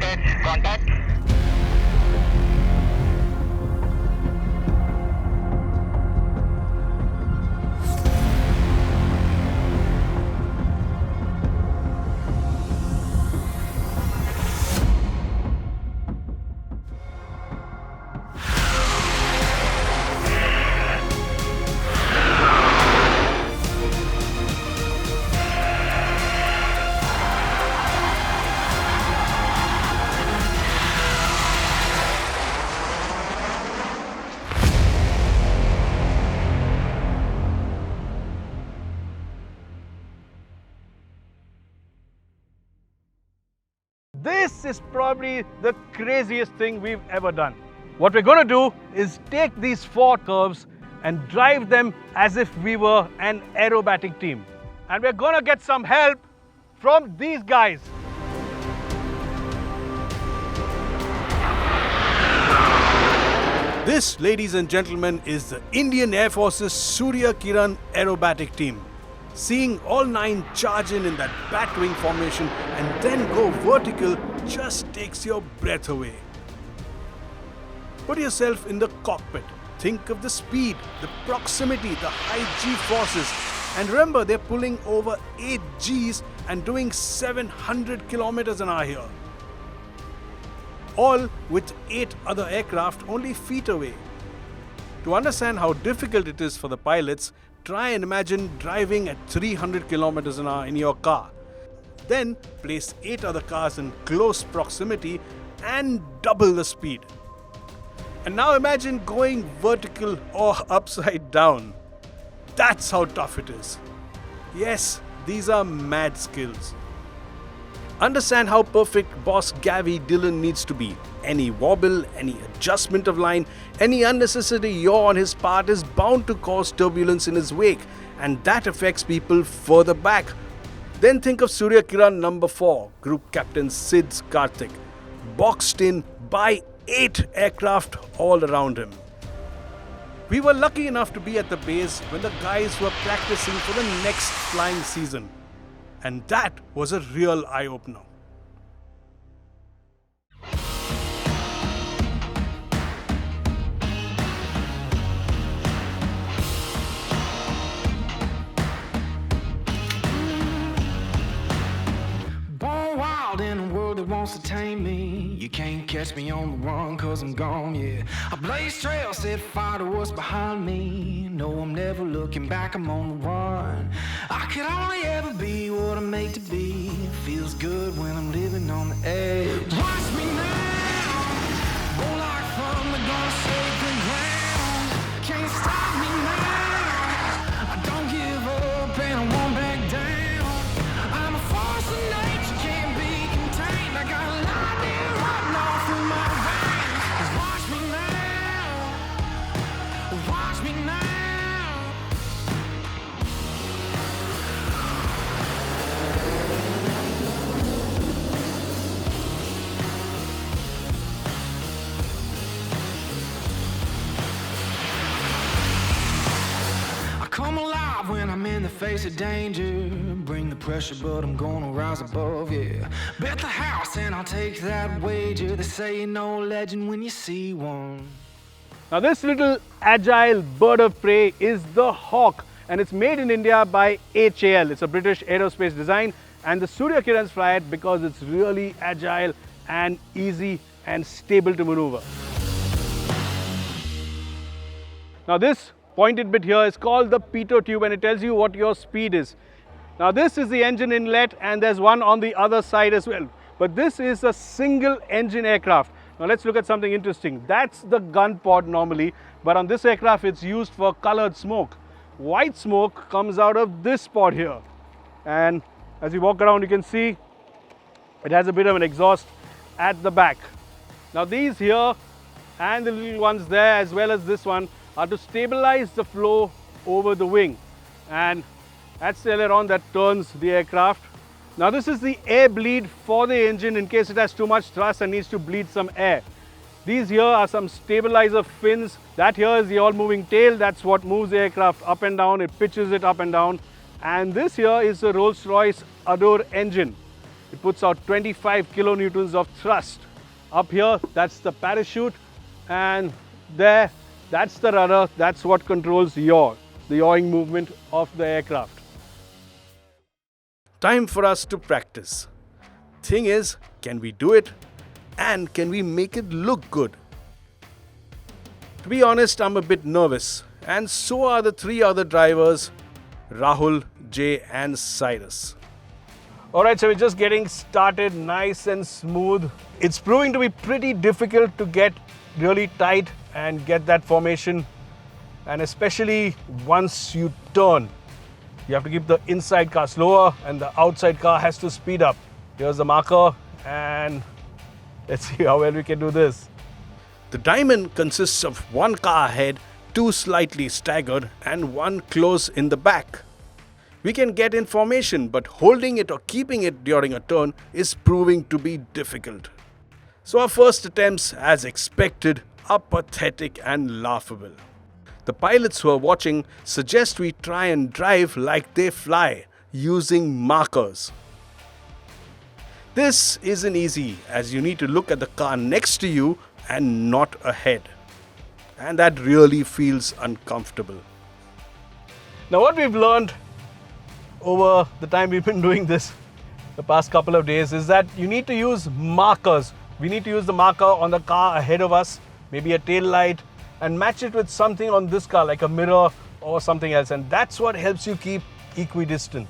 sighted. Contact. This is probably the craziest thing we've ever done. What we're going to do is take these 4 curves and drive them as if we were an aerobatic team. And we're going to get some help from these guys. This, ladies and gentlemen, is the Indian Air Force's Surya Kiran aerobatic team. Seeing all 9 charge in that bat-wing formation and then go vertical just takes your breath away. Put yourself in the cockpit. Think of the speed, the proximity, the high G-forces. And remember, they're pulling over 8 Gs and doing 700 kilometers an hour here. All with 8 other aircraft only feet away. To understand how difficult it is for the pilots, try and imagine driving at 300 kilometers an hour in your car. Then place 8 other cars in close proximity and double the speed. And now imagine going vertical or upside down. That's how tough it is. Yes, these are mad skills. Understand how perfect Boss Gavi Dillon needs to be. Any wobble, any adjustment of line, any unnecessary yaw on his part is bound to cause turbulence in his wake, and that affects people further back. Then think of Suryakiran number 4, Group Captain Sid's Karthik, boxed in by 8 aircraft all around him. We were lucky enough to be at the base when the guys were practicing for the next flying season. And that was a real eye-opener. Born wild in a world that wants to tame me. You can't catch me on the run, cause I'm gone, yeah. I blaze trails, set fire to what's behind me. No, I'm never looking back, I'm on the run. I could only ever be what I'm made to be. Feels good when I'm living on the edge. Watch me now, roll like thunder, gonna shake the ground. Can't stop me now, I don't give up and I won't back down. I'm a force of nature, can't be contained. I got lightning running all through my veins. Watch me now, watch me now. Come alive when I'm in the face of danger. Bring the pressure, but I'm gonna rise above, yeah. Bet the house and I'll take that wager. They say you know a legend when you see one. Now this little agile bird of prey is the Hawk, and it's made in India by HAL. It's a British aerospace design, and the Suryakirans fly it because it's really agile and easy and stable to maneuver. Now this pointed bit here is called the pitot tube, and it tells you what your speed is. Now this is the engine inlet, and there's one on the other side as well. But this is a single engine aircraft. Now let's look at something interesting. That's the gun pod normally, but on this aircraft it's used for colored smoke. White smoke comes out of this pod here. And as you walk around you can see it has a bit of an exhaust at the back. Now these here and the little ones there as well as this one are to stabilize the flow over the wing, and that's the aileron that turns the aircraft. Now this is the air bleed for the engine in case it has too much thrust and needs to bleed some air. These here are some stabilizer fins. That here is the all-moving tail. That's what moves the aircraft up and down. It pitches it up and down. And this here is the Rolls-Royce Adore engine. It puts out 25 kilonewtons of thrust. Up here, that's the parachute, and there, that's the rudder. That's what controls the yawing movement of the aircraft. Time for us to practice. Thing is, can we do it? And can we make it look good? To be honest, I'm a bit nervous, and so are the 3 other drivers, Rahul, Jay and Cyrus. Alright, so we're just getting started, nice and smooth. It's proving to be pretty difficult to get really tight and get that formation, and especially once you turn. You have to keep the inside car slower and the outside car has to speed up. Here's the marker, and let's see how well we can do this. The diamond consists of 1 car ahead, 2 slightly staggered and 1 close in the back. We can get in formation, but holding it or keeping it during a turn is proving to be difficult. So our first attempts, as expected, are pathetic and laughable. The pilots who are watching suggest we try and drive like they fly, using markers. This isn't easy, as you need to look at the car next to you and not ahead. And that really feels uncomfortable. Now what we've learned over the time we've been doing this, the past couple of days, is that you need to use markers. We need to use the marker on the car ahead of us, maybe a tail light, and match it with something on this car like a mirror or something else, and that's what helps you keep equidistant.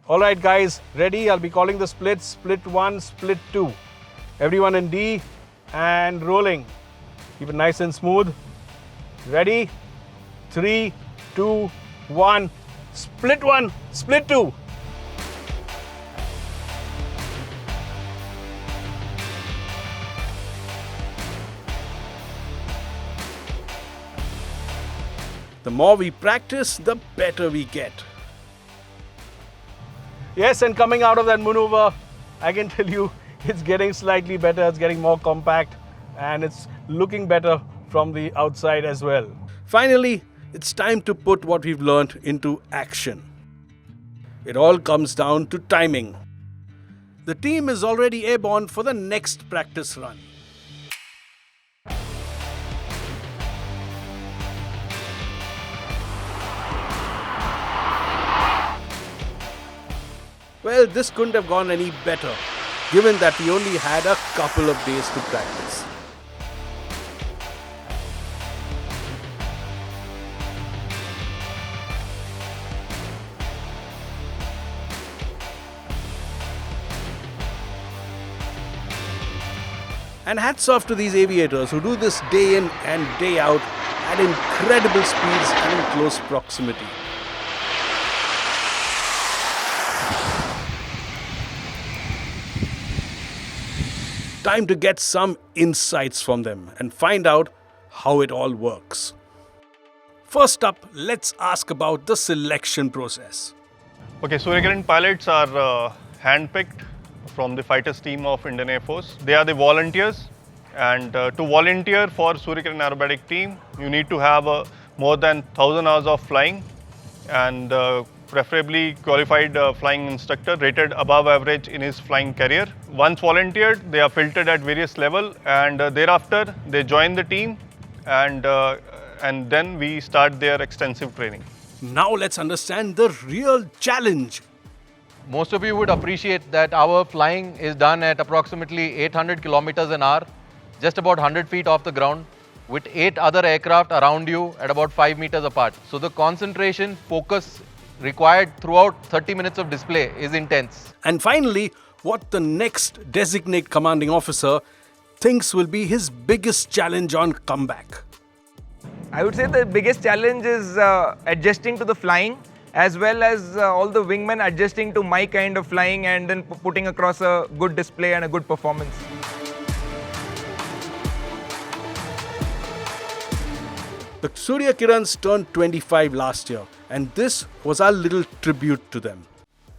Alright guys, ready? I'll be calling the splits, split 1, split 2. Everyone in D and rolling. Keep it nice and smooth. Ready? 3, 2, 1. Split 1, split 2. The more we practice, the better we get. Yes, and coming out of that maneuver, I can tell you it's getting slightly better, it's getting more compact, and it's looking better from the outside as well. Finally, it's time to put what we've learned into action. It all comes down to timing. The team is already airborne for the next practice run. Well, this couldn't have gone any better, given that we only had a couple of days to practice. And hats off to these aviators who do this day in and day out at incredible speeds and in close proximity. Time to get some insights from them and find out how it all works. First up, let's ask about the selection process. Okay, Suryakiran pilots are handpicked from the fighters team of Indian Air Force. They are the volunteers, and to volunteer for Suryakiran aerobatic team, you need to have more than 1,000 hours of flying, and preferably qualified flying instructor rated above average in his flying career. Once volunteered, they are filtered at various level, and thereafter they join the team, and then we start their extensive training. Now let's understand the real challenge. Most of you would appreciate that our flying is done at approximately 800 kilometers an hour, just about 100 feet off the ground, with 8 other aircraft around you at about 5 meters apart. So the concentration, focus required throughout 30 minutes of display is intense. And finally, what the next designate commanding officer thinks will be his biggest challenge on comeback. I would say the biggest challenge is adjusting to the flying, as well as all the wingmen adjusting to my kind of flying and then putting across a good display and a good performance. The Suryakirans turned 25 last year, and this was our little tribute to them.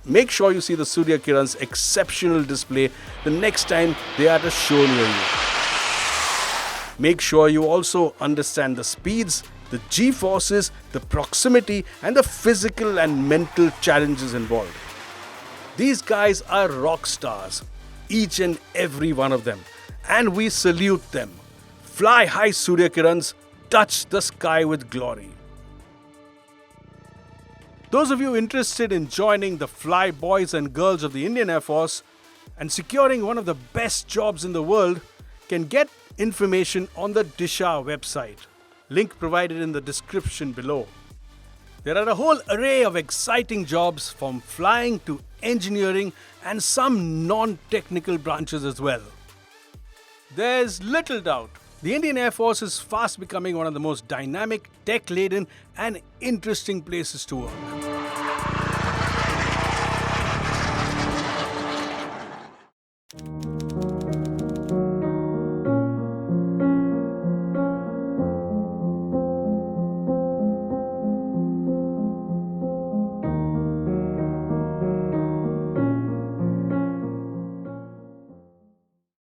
Make sure you see the Suryakirans' exceptional display the next time they are at a show near you. Make sure you also understand the speeds the G-forces, the proximity and the physical and mental challenges involved. These guys are rock stars, each and every one of them, and we salute them. Fly high, Suryakirans, touch the sky with glory. Those of you interested in joining the fly boys and girls of the Indian Air Force and securing one of the best jobs in the world can get information on the Disha website. Link provided in the description below. There are a whole array of exciting jobs from flying to engineering and some non-technical branches as well. There's little doubt the Indian Air Force is fast becoming one of the most dynamic, tech-laden and interesting places to work.